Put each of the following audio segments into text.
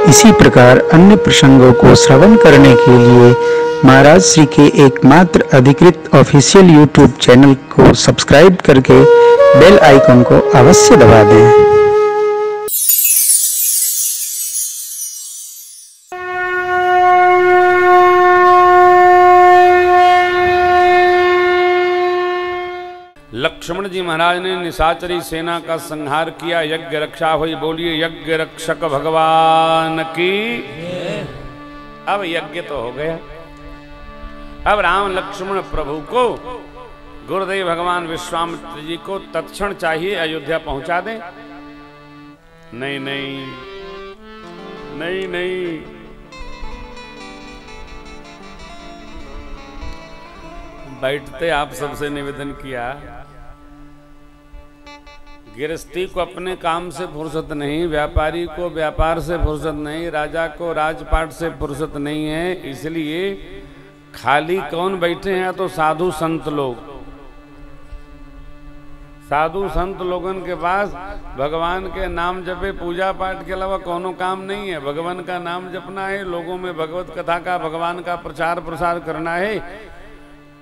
इसी प्रकार अन्य प्रसंगों को श्रवण करने के लिए महाराज श्री के एकमात्र अधिकृत ऑफिशियल यूट्यूब चैनल को सब्सक्राइब करके बेल आइकन को अवश्य दबा दें। लक्ष्मण जी महाराज ने निशाचरी सेना का संहार किया, यज्ञ रक्षा हुई। बोलिए यज्ञ रक्षक भगवान की। अब यज्ञ तो हो गया। अब राम लक्ष्मण प्रभु को गुरुदेव भगवान विश्वामित्र जी को तत्क्षण चाहिए अयोध्या पहुंचा दें। नहीं नहीं नहीं नहीं, बैठते आप सबसे निवेदन किया, गृहस्थी को अपने काम से फुर्सत नहीं, व्यापारी को व्यापार से फुर्सत नहीं, राजा को राजपाट से फुर्सत नहीं है। इसलिए खाली कौन बैठे हैं? तो साधु संत लोग। साधु संत लोगन के पास भगवान के नाम जपे, पूजा पाठ के अलावा कोनो काम नहीं है। भगवान का नाम जपना है, लोगों में भगवत कथा का, भगवान का प्रचार प्रसार करना है।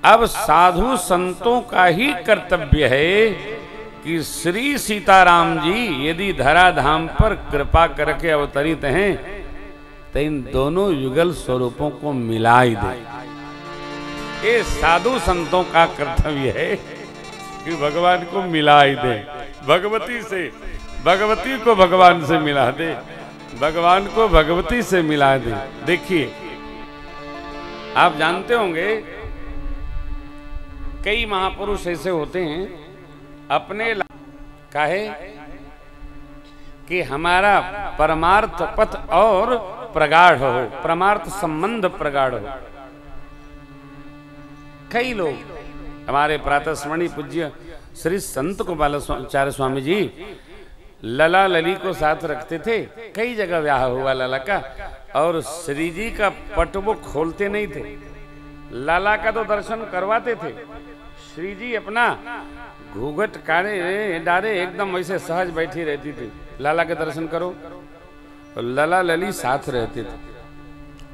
अब साधु संतों का ही कर्तव्य है कि श्री सीताराम जी यदि धराधाम पर कृपा करके अवतरित हैं तो इन दोनों युगल स्वरूपों को मिला ही दे। ये साधु संतों का कर्तव्य है कि भगवान को मिला ही दे, भगवती से, भगवती को भगवान से मिला दे, भगवान को भगवती से मिला दे। देखिए, आप जानते होंगे कई महापुरुष ऐसे होते हैं अपने काहे कि हमारा परमार्थ पथ और प्रगाढ़ हो, परमार्थ संबंध प्रगाढ़ हो। कई लोग हमारे प्रातः स्मरणीय पूज्य श्री संत गोपालाचार्य स्वामी जी लला लली को साथ रखते थे। कई जगह ब्याह हुआ लला का, और श्री जी का पट वो खोलते नहीं थे। लाला का तो दर्शन करवाते थे। श्री जी अपना घूंघट काढ़े डारे एकदम वैसे सहज बैठी रहती थी। लाला के दर्शन करो तो लला लली साथ रहते थे।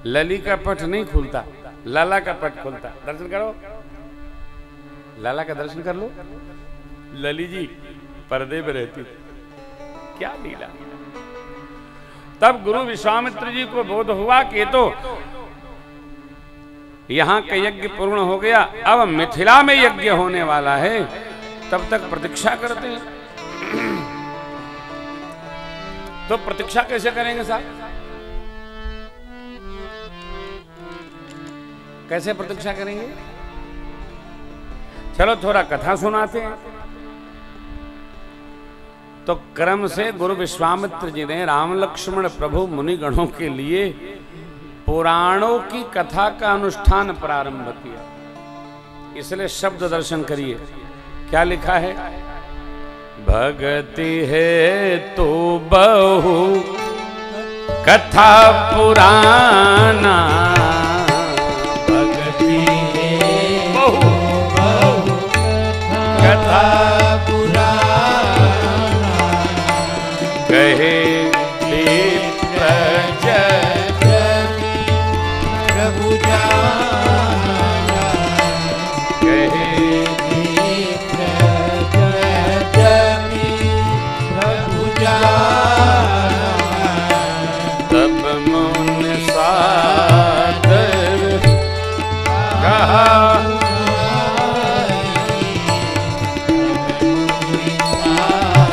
लली का पट नहीं खुलता, लाला का पट खुलता। दर्शन करो, लाला का दर्शन कर लो। लली जी पर्दे में रहती थी। क्या लीला। तब गुरु विश्वामित्र जी को बोध हुआ कि तो यहाँ का यज्ञ पूर्ण हो गया, अब मिथिला में यज्ञ होने वाला है। तब तक प्रतीक्षा करते हैं। तो प्रतीक्षा कैसे करेंगे साहब? कैसे प्रतीक्षा करेंगे? चलो थोड़ा कथा सुनाते हैं। तो क्रम से गुरु विश्वामित्र जी ने राम लक्ष्मण प्रभु मुनि गणों के लिए पुराणों की कथा का अनुष्ठान प्रारंभ किया। इसलिए शब्द दर्शन करिए, क्या लिखा है? भगति है तो बहु कथा पुराना, भगति है बहु कथा पुराना, कहे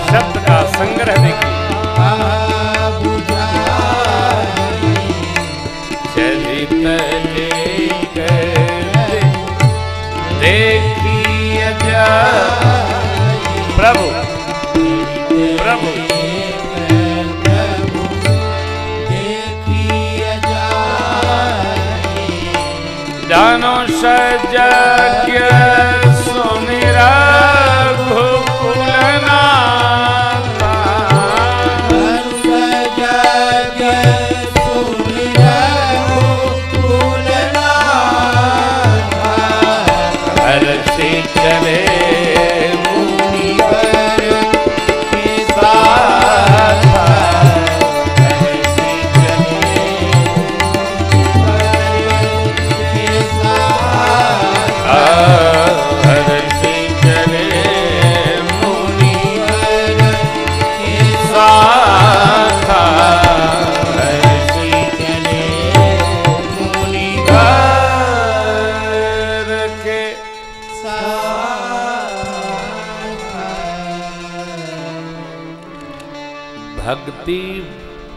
शब्द का संग्रह देखिए। चलित देखिए प्रभु प्रभु जानो सजज्ञ सुमिरा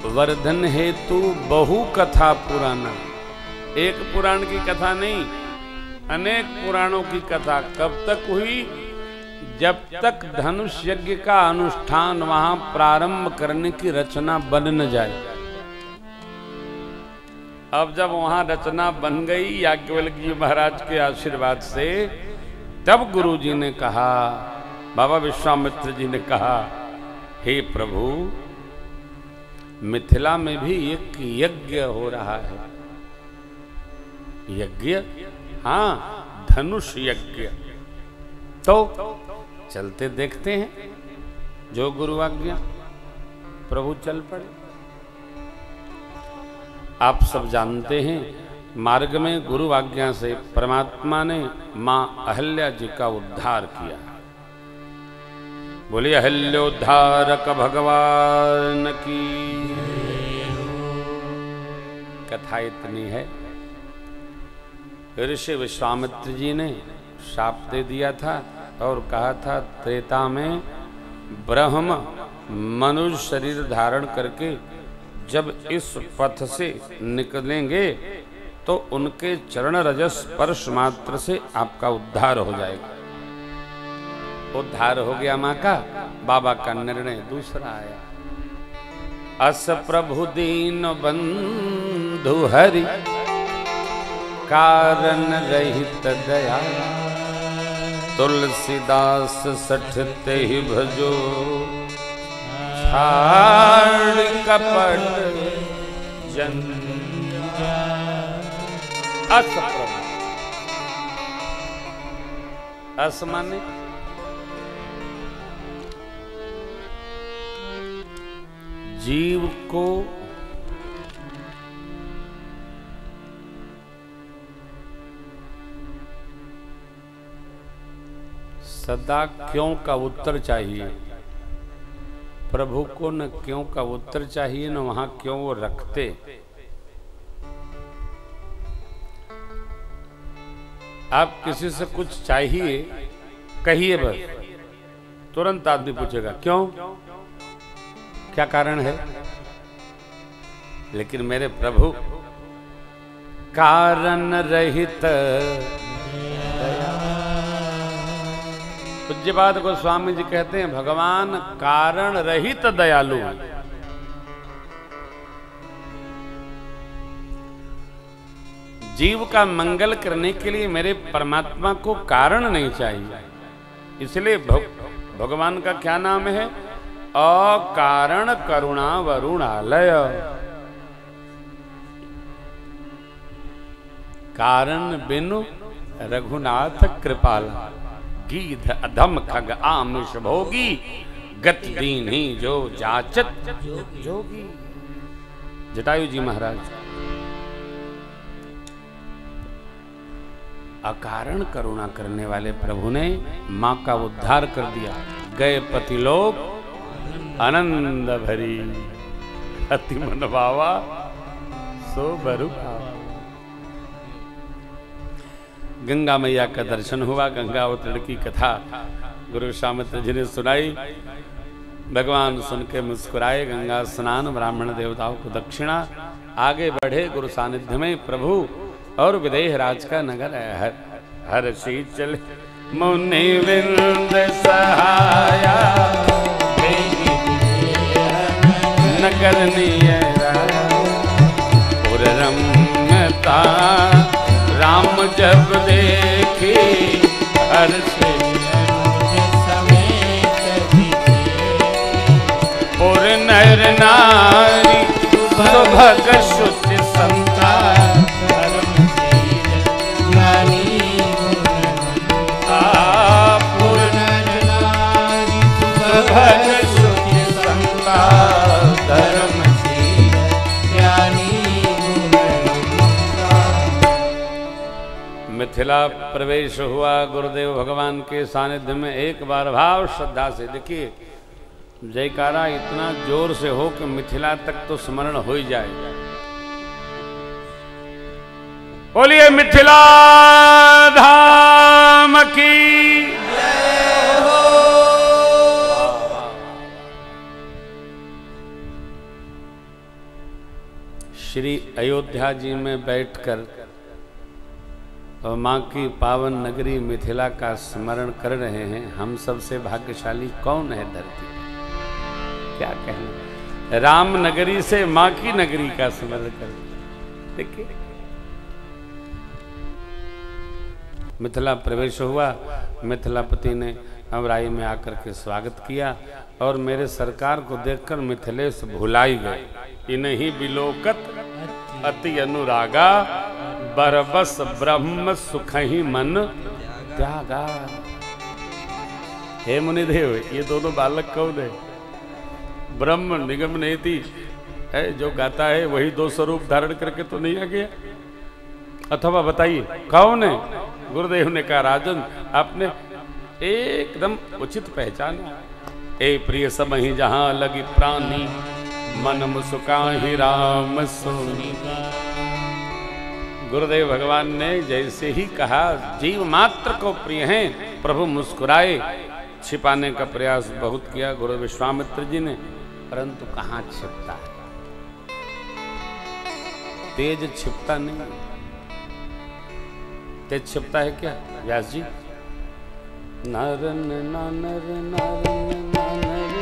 वर्धन हेतु बहु कथा पुराना। एक पुराण की कथा नहीं, अनेक पुराणों की कथा कब तक हुई? जब तक धनुष यज्ञ का अनुष्ठान वहां प्रारंभ करने की रचना बन न जाए। अब जब वहां रचना बन गई याज्ञवल्क्य जी महाराज के आशीर्वाद से, तब गुरु जी ने कहा, बाबा विश्वामित्र जी ने कहा, हे प्रभु, मिथिला में भी एक यज्ञ हो रहा है। यज्ञ? हाँ, धनुष यज्ञ। तो चलते देखते हैं। जो गुरु आज्ञा। प्रभु चल पड़े। आप सब जानते हैं, मार्ग में गुरु आज्ञा से परमात्मा ने मां अहल्या जी का उद्धार किया। बोलिए अहल्योद्धारक भगवान की। कथा इतनी है। ऋषि विश्वामित्र जी ने शाप दे दिया था और कहा था, त्रेता में ब्रह्म मनुष्य शरीर धारण करके जब इस पथ से निकलेंगे तो उनके चरण रजस स्पर्श मात्र से आपका उद्धार हो जाएगा। उद्धार हो गया मां का। बाबा का निर्णय दूसरा आया। अस प्रभु दीन बंधु हरि कारण रहित दया, तुलसीदास सठते ही भजो, छाड़ कपट जन। अस प्रभु, अस माने जीव को सदा क्यों का उत्तर चाहिए। प्रभु को न क्यों का उत्तर चाहिए, न वहां क्यों वो रखते। आप किसी से कुछ चाहिए, कहिए बस, तुरंत आदमी पूछेगा क्यों, क्या कारण है। लेकिन मेरे प्रभु कारण रहित दया। पूज्यपाद गोस्वामी जी कहते हैं, भगवान कारण रहित दयालु। जीव का मंगल करने के लिए मेरे परमात्मा को कारण नहीं चाहिए। इसलिए भगवान का क्या नाम है? अकारण करुणा वरुणालय। कारण बिनु रघुनाथ कृपाला, गीध अधम खग आमिष भोगी, गत दीन ही जो जाचत जोगी। जटायु जी महाराज। अकारण करुणा करने वाले प्रभु ने मां का उद्धार कर दिया। गए पति लोग आनंद भरी, अति मन भावा सो बरु। गंगा मैया का दर्शन हुआ। गंगा अवतरण की कथा गुरु विश्वामित्र जी ने सुनाई। भगवान सुन के मुस्कुराए। गंगा स्नान, ब्राह्मण देवताओं को दक्षिणा। आगे बढ़े गुरु सानिध्य में प्रभु और विदेह राज का नगर है। हर शीचल मुनि विंद सहाया, नगर रम्यता राम जब देखी, हर से पुर नर नारी सुभग शुचि संता, पुर नर नारी सुभग शुचि संता, धर्म मिथिला प्रवेश हुआ। गुरुदेव भगवान के सानिध्य में एक बार भाव श्रद्धा से देखिए, जयकारा इतना जोर से हो कि मिथिला तक तो स्मरण हो ही जाए। बोलिए मिथिला धाम की जय हो। श्री अयोध्या जी में बैठकर और माँ की पावन नगरी मिथिला का स्मरण कर रहे हैं। हम सबसे भाग्यशाली कौन है धरती पर? क्या कहना, राम नगरी से माँ की नगरी का स्मरण कर। देखिए मिथिला प्रवेश हुआ, मिथिलापति ने अमराई में आकर के स्वागत किया और मेरे सरकार को देखकर मिथिलेश भुलाई गए। इन्हीं बिलोकत अति अनुरागा, बरबस ब्रह्म सुख ही मन त्यागा। हे मुनिदेव, ये दोनों बालक कौन है? ब्रह्म निगम नेति है जो गाता है, वही दो स्वरूप धारण करके तो नहीं आ गया? अथवा बताइए कौन है? गुरुदेव ने कहा राजन, आपने एकदम उचित पहचाना। ए प्रिय सब ही जहां लगी प्राणी, मन मुस्काहि राम सोनी। गुरुदेव भगवान ने जैसे ही कहा, जीव मात्र को प्रिय हैं, प्रभु मुस्कुराए। छिपाने का प्रयास बहुत किया गुरु विश्वामित्र जी ने, परंतु कहाँ छिपता है? तेज छिपता नहीं। तेज छिपता है क्या व्यास जी? नारन नानर नारन नानर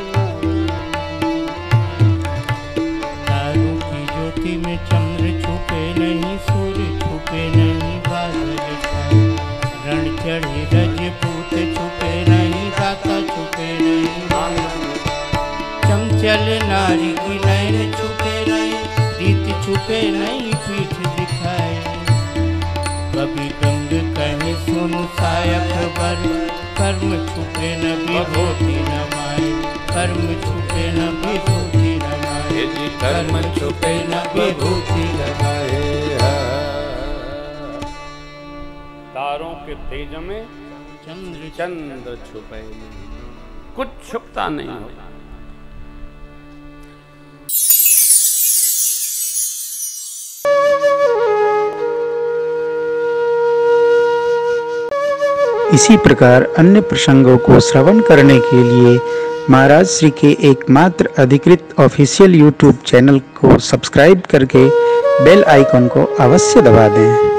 तारों की ज्योति में चंद्र छुपे नहीं, सूर्य छुपे नहीं, बादल छाए रण चढ़े रजपूत छुपे नहीं, दाता छुपे नहीं, चंचल नारी की नयन छुपे नहीं, रीत छुपे नहीं, पीठ दिखाए। कभी गंग कहे सुन सायक बर, कर्म छुपे न विभूति न माए, कर्म छुपे न विभूति न माए, कर्म छुपे न विभूति न माए। तारों के तेज में चंद्र छुपे नहीं, कुछ छुपता नहीं होता। इसी प्रकार अन्य प्रसंगों को श्रवण करने के लिए महाराज श्री के एकमात्र अधिकृत ऑफिशियल यूट्यूब चैनल को सब्सक्राइब करके बेल आइकन को अवश्य दबा दें।